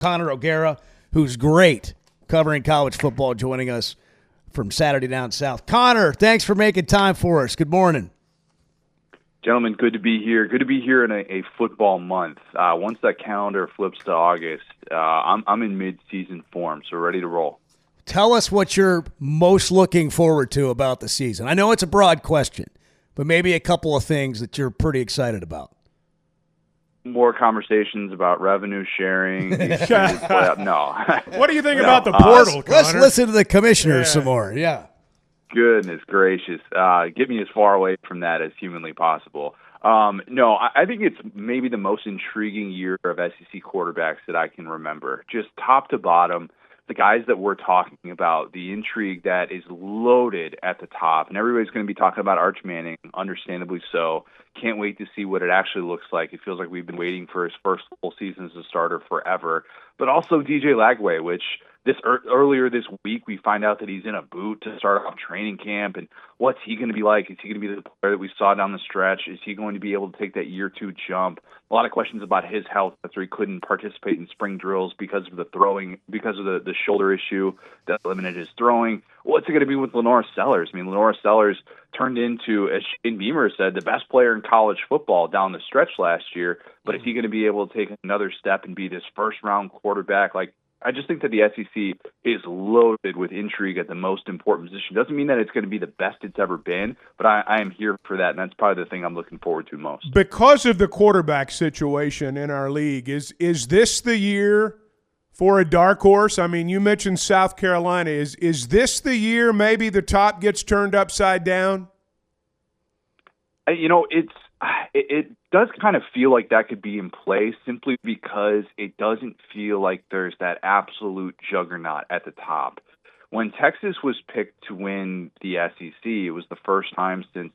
Connor O'Gara, who's great covering college football, joining us from Saturday Down South. Connor, thanks for making time for us. Good morning. Gentlemen, good to be here. Good to be here in a football month. Once that calendar flips to August, I'm in mid-season form, so ready to roll. Tell us what you're most looking forward to about the season. I know it's a broad question, but maybe a couple of things that you're pretty excited about. More conversations about revenue sharing. No. What do you think about the portal, Connor? Let's listen to the commissioner some more. Yeah. Goodness gracious. Get me as far away from that as humanly possible. No, I think it's maybe the most intriguing year of SEC quarterbacks that I can remember. Just top to bottom, the guys that we're talking about, the intrigue that is loaded at the top. And everybody's going to be talking about Arch Manning, understandably so. Can't wait to see what it actually looks like. It feels like we've been waiting for his first full season as a starter forever. But also DJ Lagway, which earlier this week we find out that he's in a boot to start off training camp. And what's he going to be like? Is he going to be the player that we saw down the stretch? Is he going to be able to take that year two jump? A lot of questions about his health. That's where he couldn't participate in spring drills because of the shoulder issue that limited his throwing. What's it going to be with Lenora Sellers? I mean, Lenora Sellers turned into, as Shane Beamer said, the best player in college football down the stretch last year. But is he going to be able to take another step and be this first-round quarterback? I just think that the SEC is loaded with intrigue at the most important position. Doesn't mean that it's going to be the best it's ever been, but I am here for that, and that's probably the thing I'm looking forward to most. Because of the quarterback situation in our league, is this the year for a dark horse? I mean, you mentioned South Carolina. Is this the year maybe the top gets turned upside down? It does kind of feel like that could be in place simply because it doesn't feel like there's that absolute juggernaut at the top. When Texas was picked to win the SEC, it was the first time since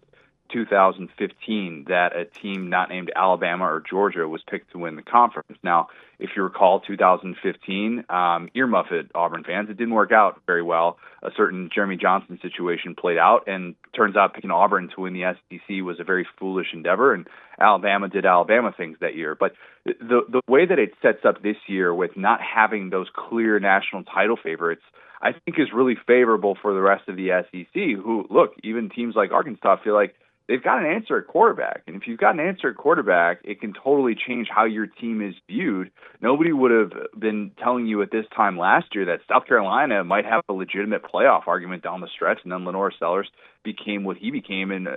2015 that a team not named Alabama or Georgia was picked to win the conference. Now, if you recall 2015, earmuff it, Auburn fans, it didn't work out very well. A certain Jeremy Johnson situation played out, and turns out picking Auburn to win the SEC was a very foolish endeavor, and Alabama did Alabama things that year. But the way that it sets up this year with not having those clear national title favorites, I think is really favorable for the rest of the SEC, who, look, even teams like Arkansas feel like they've got an answer at quarterback. And if you've got an answer at quarterback, it can totally change how your team is viewed. Nobody would have been telling you at this time last year that South Carolina might have a legitimate playoff argument down the stretch, and then Lenore Sellers became what he became, and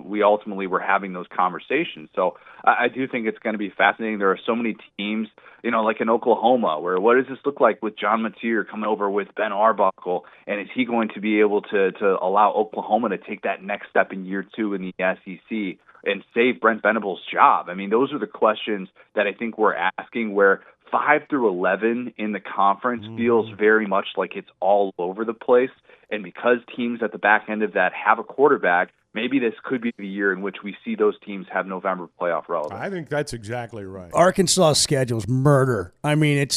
we ultimately were having those conversations. So I do think it's going to be fascinating. There are so many teams, like in Oklahoma, where what does this look like with John Mateer coming over with Ben Arbuckle, and is he going to be able to allow Oklahoma to take that next step in year two in the SEC and save Brent Venable's job? I mean, those are the questions that I think we're asking, where 5 through 11 in the conference feels very much like it's all over the place. And because teams at the back end of that have a quarterback, maybe this could be the year in which we see those teams have November playoff relevance. I think that's exactly right. Arkansas' schedule's murder. I mean,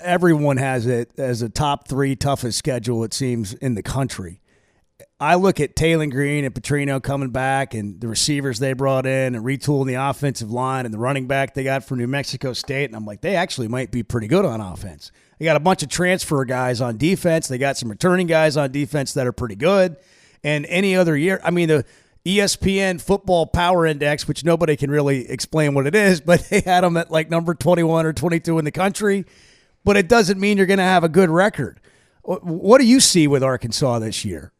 everyone has it as a top 3 toughest schedule, it seems, in the country. I look at Taylor Green and Petrino coming back and the receivers they brought in and retooling the offensive line and the running back they got from New Mexico State, and I'm like, they actually might be pretty good on offense. They got a bunch of transfer guys on defense. They got some returning guys on defense that are pretty good. And any other year, I mean, the ESPN Football Power Index, which nobody can really explain what it is, but they had them at like number 21 or 22 in the country. But it doesn't mean you're going to have a good record. What do you see with Arkansas this year?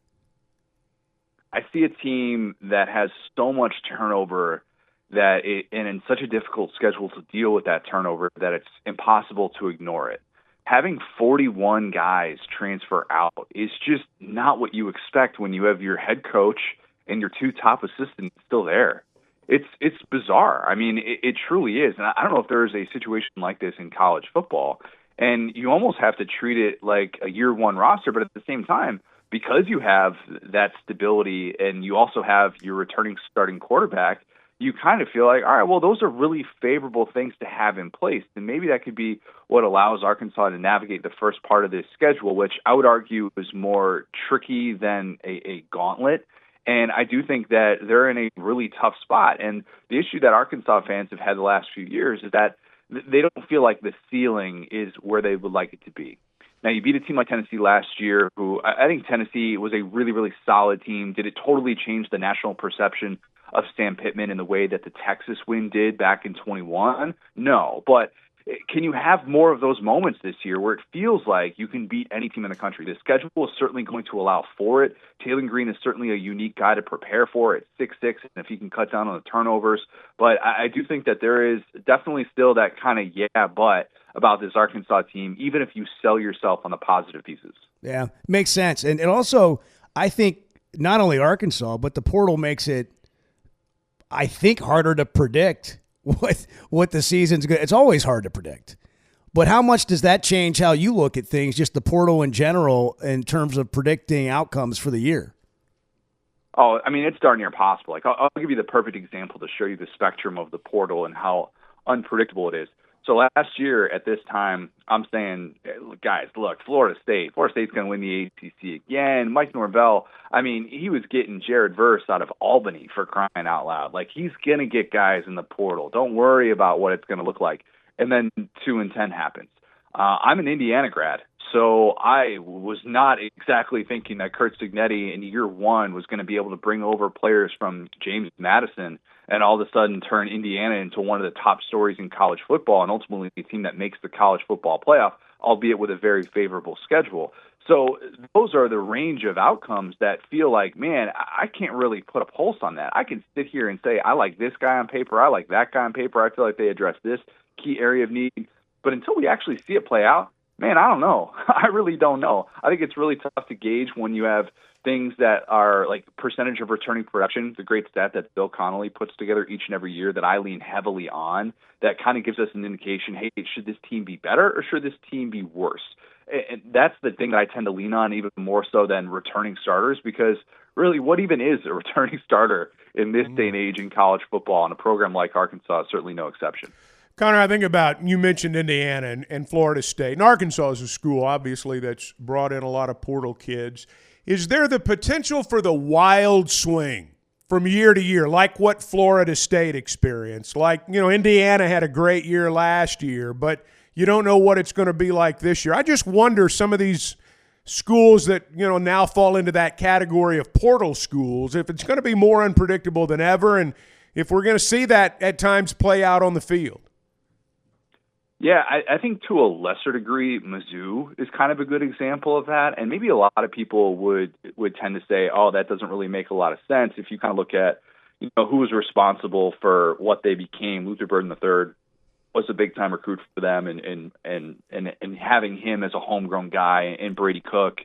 I see a team that has so much turnover and in such a difficult schedule to deal with that turnover that it's impossible to ignore it. Having 41 guys transfer out is just not what you expect when you have your head coach and your 2 top assistants still there. It's bizarre. I mean, it truly is. And I don't know if there is a situation like this in college football. And you almost have to treat it like a year one roster, but at the same time, because you have that stability and you also have your returning starting quarterback, you kind of feel like, all right, well, those are really favorable things to have in place. And maybe that could be what allows Arkansas to navigate the first part of this schedule, which I would argue is more tricky than a gauntlet. And I do think that they're in a really tough spot. And the issue that Arkansas fans have had the last few years is that they don't feel like the ceiling is where they would like it to be. Now, you beat a team like Tennessee last year, who I think Tennessee was a really, really solid team. Did it totally change the national perception of Sam Pittman in the way that the Texas win did back in 21? No, but can you have more of those moments this year where it feels like you can beat any team in the country? The schedule is certainly going to allow for it. Taylor Green is certainly a unique guy to prepare for at 6'6", and if he can cut down on the turnovers. But I do think that there is definitely still that kind of but about this Arkansas team, even if you sell yourself on the positive pieces. Yeah, makes sense. And also, I think not only Arkansas, but the portal makes it, I think, harder to predict what the season's good. It's always hard to predict. But how much does that change how you look at things, just the portal in general, in terms of predicting outcomes for the year? Oh, I mean, it's darn near impossible. Like, I'll give you the perfect example to show you the spectrum of the portal and how unpredictable it is. So last year at this time, I'm saying, guys, look, Florida State's going to win the ACC again. Mike Norvell, I mean, he was getting Jared Verse out of Albany for crying out loud. Like, he's going to get guys in the portal. Don't worry about what it's going to look like. And then 2-10 happens. I'm an Indiana grad, so I was not exactly thinking that Kurt Signetti in year one was going to be able to bring over players from James Madison and all of a sudden turn Indiana into one of the top stories in college football and ultimately a team that makes the college football playoff, albeit with a very favorable schedule. So those are the range of outcomes that feel like, man, I can't really put a pulse on that. I can sit here and say, I like this guy on paper, I like that guy on paper, I feel like they address this key area of need. But until we actually see it play out, man, I don't know. I really don't know. I think it's really tough to gauge when you have things that are like percentage of returning production, the great stat that Bill Connolly puts together each and every year that I lean heavily on, that kind of gives us an indication, hey, should this team be better or should this team be worse? And that's the thing that I tend to lean on even more so than returning starters, because really, what even is a returning starter in this day and age in college football? And a program like Arkansas is certainly no exception. Connor, I think about, you mentioned Indiana and Florida State, and Arkansas is a school, obviously, that's brought in a lot of portal kids. Is there the potential for the wild swing from year to year, like what Florida State experienced? Like, Indiana had a great year last year, but you don't know what it's going to be like this year. I just wonder, some of these schools that, now fall into that category of portal schools, if it's going to be more unpredictable than ever, and if we're going to see that at times play out on the field. Yeah, I think to a lesser degree, Mizzou is kind of a good example of that. And maybe a lot of people would tend to say, oh, that doesn't really make a lot of sense if you kind of look at, who was responsible for what they became. Luther Burden III was a big-time recruit for them, and having him as a homegrown guy, and Brady Cook,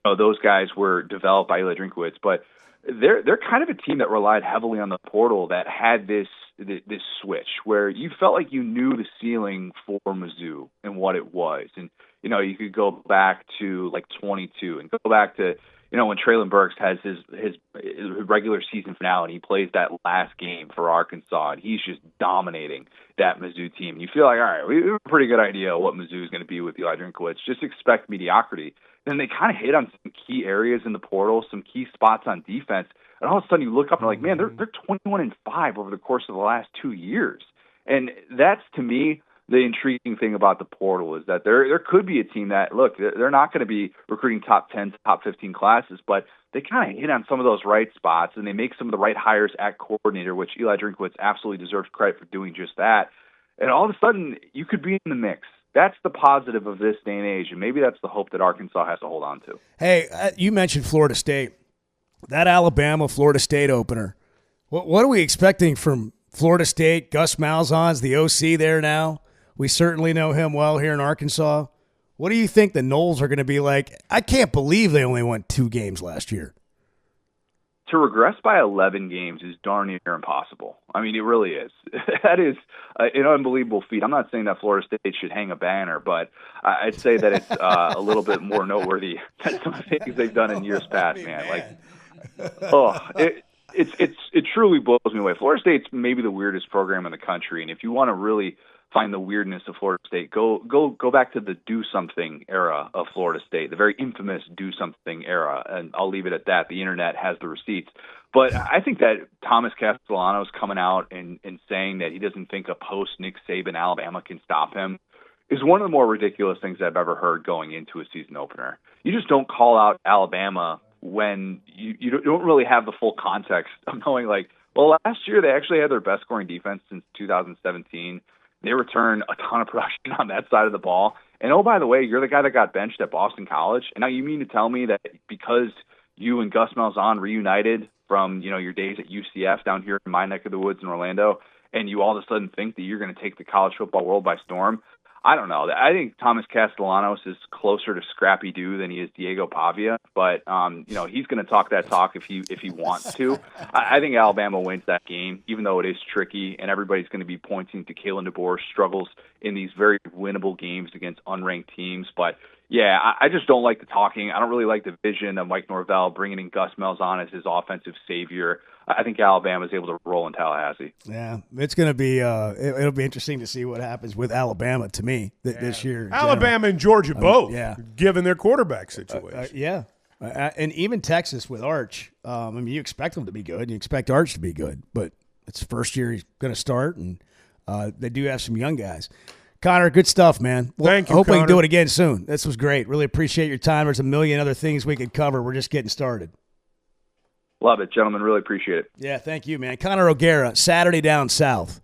those guys were developed by Eli Drinkwitz. But they're kind of a team that relied heavily on the portal, that had this switch where you felt like you knew the ceiling for Mizzou and what it was. And, you could go back to like 22 and go back to, when Traylon Burks has his regular season finale and he plays that last game for Arkansas and he's just dominating that Mizzou team. You feel like, all right, we have a pretty good idea what Mizzou is going to be with Eli Drinkwitz. Just expect mediocrity. Then they kind of hit on some key areas in the portal, some key spots on defense. And all of a sudden you look up and like, man, they're 21-5 over the course of the last 2 years. And that's, to me, the intriguing thing about the portal is that there could be a team that, look, they're not going to be recruiting top 10, top 15 classes, but they kind of hit on some of those right spots and they make some of the right hires at coordinator, which Eli Drinkwitz absolutely deserves credit for doing just that. And all of a sudden you could be in the mix. That's the positive of this day and age, and maybe that's the hope that Arkansas has to hold on to. Hey, you mentioned Florida State. That Alabama-Florida State opener, what are we expecting from Florida State? Gus Malzahn's the OC there now. We certainly know him well here in Arkansas. What do you think the Noles are going to be like? I can't believe they only won 2 games last year. To regress by 11 games is darn near impossible. I mean, it really is. That is an unbelievable feat. I'm not saying that Florida State should hang a banner, but I'd say that it's a little bit more noteworthy than some of the things they've done in years past, man. It truly blows me away. Florida State's maybe the weirdest program in the country, and if you want to really find the weirdness of Florida State, go back to the do something era of Florida State, the very infamous do something era, and I'll leave it at that. The internet has the receipts. But I think that Thomas Castellanos coming out and saying that he doesn't think a post-Nick Saban Alabama can stop him is one of the more ridiculous things I've ever heard going into a season opener. You just don't call out Alabama when you don't really have the full context of knowing, like, well, last year they actually had their best scoring defense since 2017. They return a ton of production on that side of the ball. And, oh, by the way, you're the guy that got benched at Boston College. And now you mean to tell me that because you and Gus Malzahn reunited from, your days at UCF down here in my neck of the woods in Orlando, and you all of a sudden think that you're going to take the college football world by storm? I don't know. I think Thomas Castellanos is closer to Scrappy Doo than he is Diego Pavia, but he's going to talk that talk if he wants to. I think Alabama wins that game, even though it is tricky, and everybody's going to be pointing to Kalen DeBoer's struggles in these very winnable games against unranked teams. But yeah, I just don't like the talking. I don't really like the vision of Mike Norvell bringing in Gus Malzahn as his offensive savior. I think Alabama's able to roll in Tallahassee. Yeah, it's going to be it'll be interesting to see what happens with Alabama to me this year. Alabama and Georgia both, given their quarterback situation. And even Texas with Arch. You expect them to be good. You expect Arch to be good, but it's the first year he's going to start, and they do have some young guys. Connor, good stuff, man. Thank you, Hopefully Connor. we can do it again soon. This was great. Really appreciate your time. There's a million other things we could cover. We're just getting started. Love it, gentlemen. Really appreciate it. Yeah, thank you, man. Connor O'Gara, Saturday Down South.